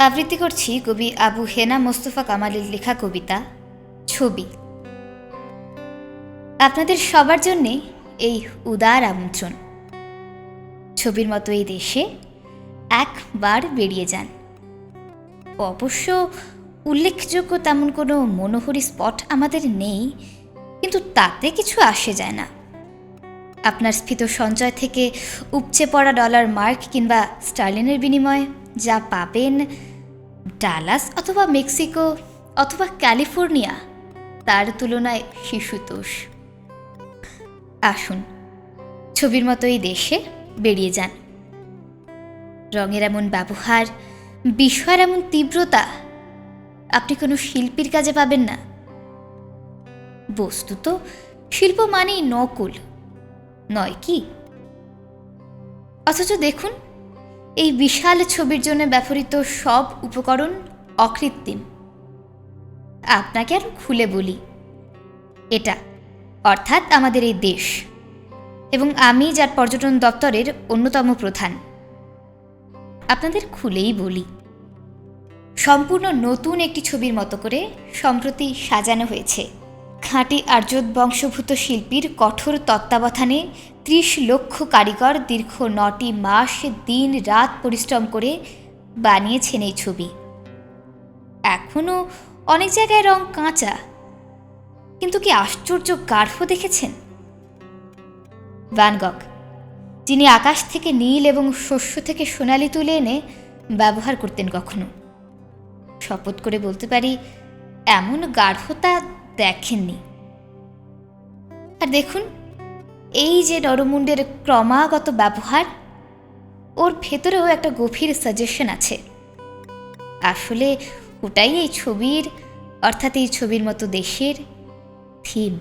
আবৃত্তি করছি কবি আবু হেনা মোস্তফা কামালের লেখা কবিতা ছবি। আপনাদের সবার জন্যে এই উদার আমন্ত্রণ। ছবির মতো এই দেশে একবার বেরিয়ে যান। অবশ্য উল্লেখযোগ্য তেমন কোনো মনোহরী স্পট আমাদের নেই, কিন্তু তাতে কিছু আসে যায় না। আপনার স্ফীত সঞ্চয় থেকে উপচে পড়া ডলার মার্ক কিংবা স্টার্লিনের বিনিময়ে যা পাবেন, ডালাস অথবা মেক্সিকো অথবা ক্যালিফোর্নিয়া তার তুলনায় শিশুতোষ। আসুন, ছবির মতো এই দেশে বেরিয়ে যান। রঙের এমন ব্যবহার, বিষয়ের এমন তীব্রতা আপনি কোনো শিল্পীর কাজে পাবেন না। বস্তুত শিল্প মানেই নকল, নয় কি? অথচ দেখুন, এই বিশাল ছবির জন্য ব্যবহৃত সব উপকরণ অকৃত্রিম। আপনাকে আরো খুলে বলি, এটা অর্থাৎ আমাদের এই দেশ, এবং আমি যার পর্যটন দপ্তরের অন্যতম প্রধান। আপনাদের খুলেই বলি, সম্পূর্ণ নতুন একটি ছবির মতো করে সম্প্রতি সাজানো হয়েছে। খাঁটি আর্য বংশভূত শিল্পীর কঠোর তত্ত্বাবধানে ৩০ লক্ষ কারিগর দীর্ঘ ৯টি মাস দিন রাত পরিশ্রম করে বানিয়েছেন এই ছবি। এখনও অনেক জায়গায় রং কাঁচা, কিন্তু কি আশ্চর্য গাঢ় দেখেছেন? ভ্যান গগ, যিনি আকাশ থেকে নীল এবং শস্য থেকে সোনালি তুলে এনে ব্যবহার করতেন, কখনো শপথ করে বলতে পারি এমন গাঢ়তা দেখেননি। আর দেখুন, এই যে নরমুণ্ডের ক্রমাগত ব্যবহার, ওর ভেতরেও একটা গভীর সাজেশন আছে। আসলে ওটাই এই ছবির, অর্থাৎ এই ছবির মতো দেশের থিম।